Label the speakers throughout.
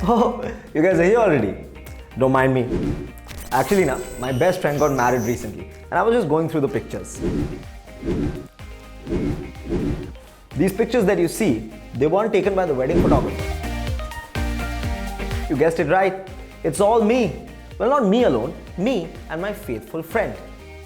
Speaker 1: Oh, you guys are here already. Don't mind me. Actually, my best friend got married recently and I was just going through the pictures. These pictures that you see, they weren't taken by the wedding photographer. You guessed it right. It's all me. Well, not me alone, me and my faithful friend,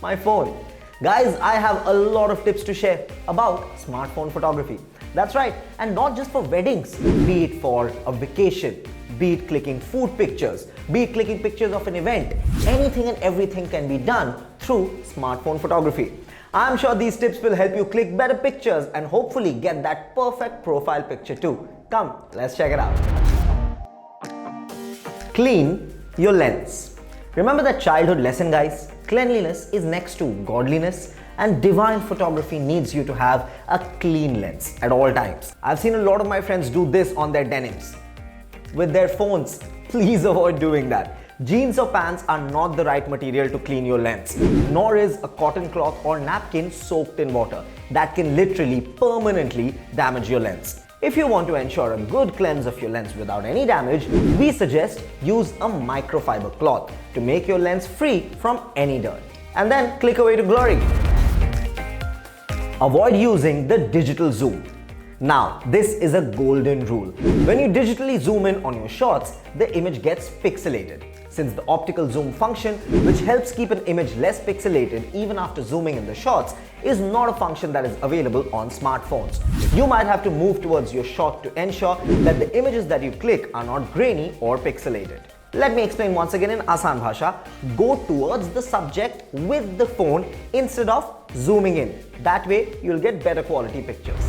Speaker 1: my phone. Guys, I have a lot of tips to share about smartphone photography. That's right, and not just for weddings, be it for a vacation, be it clicking food pictures, be it clicking pictures of an event. Anything and everything can be done through smartphone photography. I'm sure these tips will help you click better pictures and hopefully get that perfect profile picture too. Come, let's check it out. Clean your lens. Remember that childhood lesson, guys? Cleanliness is next to godliness, and divine photography needs you to have a clean lens at all times. I've seen a lot of my friends do this on their denims. With their phones, please avoid doing that. Jeans or pants are not the right material to clean your lens, nor is a cotton cloth or napkin soaked in water. That can literally permanently damage your lens. If you want to ensure a good cleanse of your lens without any damage, we suggest use a microfiber cloth to make your lens free from any dirt. And then click away to glory. Avoid using the digital zoom. Now, this is a golden rule. When you digitally zoom in on your shots, the image gets pixelated. Since the optical zoom function, which helps keep an image less pixelated even after zooming in the shots, is not a function that is available on smartphones. You might have to move towards your shot to ensure that the images that you click are not grainy or pixelated. Let me explain once again in Asan Bhasha. Go towards the subject with the phone instead of zooming in. That way, you'll get better quality pictures.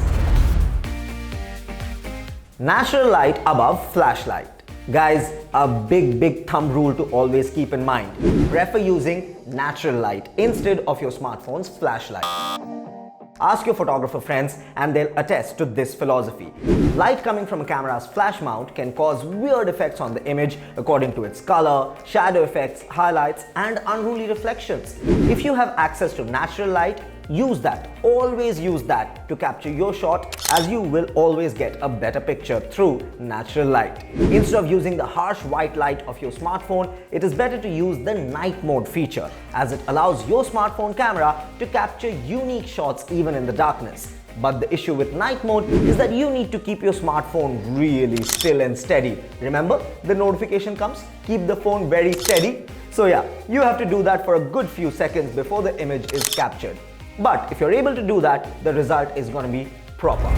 Speaker 1: Natural light above flashlight. Guys, a big thumb rule to always keep in mind. Prefer using natural light instead of your smartphone's flashlight. Ask your photographer friends and they'll attest to this philosophy. Light coming from a camera's flash mount can cause weird effects on the image according to its color, shadow effects, highlights, and unruly reflections. If you have access to natural light, use that. Always use that to capture your shot, as you will always get a better picture through natural light. Instead of using the harsh white light of your smartphone, it is better to use the night mode feature, as it allows your smartphone camera to capture unique shots even in the darkness. But the issue with night mode is that you need to keep your smartphone really still and steady. Remember, the notification comes, keep the phone very steady. So yeah, you have to do that for a good few seconds before the image is captured. But if you're able to do that, the result is going to be proper.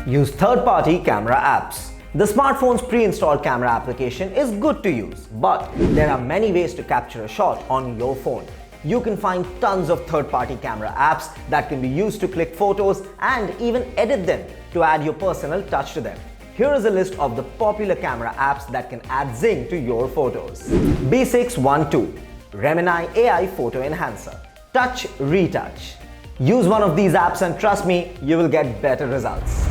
Speaker 1: Use third-party camera apps. The smartphone's pre-installed camera application is good to use, but there are many ways to capture a shot on your phone. You can find tons of third-party camera apps that can be used to click photos and even edit them to add your personal touch to them. Here is a list of the popular camera apps that can add zing to your photos. B612, Remini AI Photo Enhancer, Touch Retouch. Use one of these apps and trust me, you will get better results.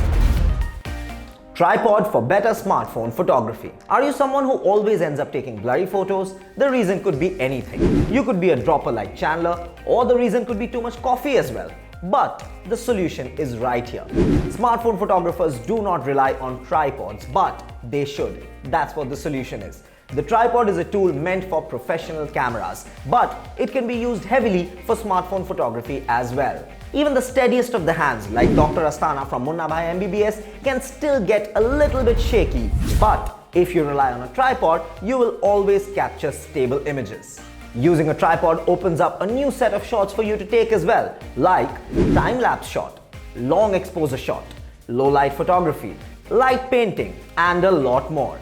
Speaker 1: Tripod for better smartphone photography. Are you someone who always ends up taking blurry photos? The reason could be anything. You could be a dropper like Chandler, or the reason could be too much coffee as well. But the solution is right here. Smartphone photographers do not rely on tripods, but they should. That's what the solution is. The tripod is a tool meant for professional cameras, but it can be used heavily for smartphone photography as well. Even the steadiest of the hands, like Dr. Astana from Munna Bhai MBBS, can still get a little bit shaky. But if you rely on a tripod, you will always capture stable images. Using a tripod opens up a new set of shots for you to take as well, like time-lapse shot, long exposure shot, low light photography, light painting, and a lot more.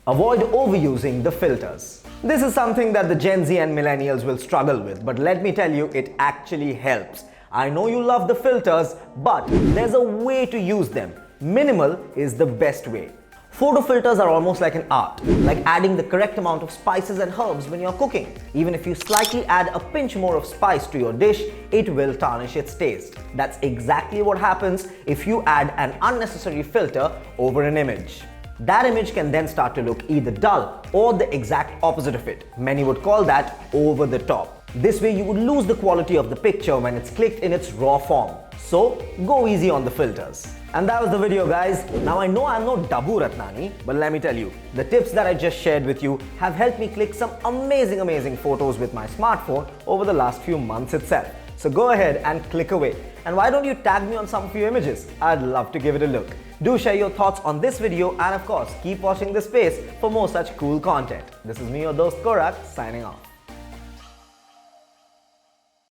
Speaker 1: Avoid overusing the filters. This is something that the Gen Z and millennials will struggle with, but let me tell you, it actually helps. I know you love the filters, but there's a way to use them. Minimal is the best way. Photo filters are almost like an art, like adding the correct amount of spices and herbs when you're cooking. Even if you slightly add a pinch more of spice to your dish, it will tarnish its taste. That's exactly what happens if you add an unnecessary filter over an image. That image can then start to look either dull or the exact opposite of it. Many would call that over the top. This way you would lose the quality of the picture when it's clicked in its raw form. So go easy on the filters. And that was the video, guys. Now I know I'm no Dabu Ratnani, but let me tell you, the tips that I just shared with you have helped me click some amazing photos with my smartphone over the last few months itself. So go ahead and click away. And why don't you tag me on some of your images? I'd love to give it a look. Do share your thoughts on this video and of course, keep watching this space for more such cool content. This is me, your dost Korak, signing off.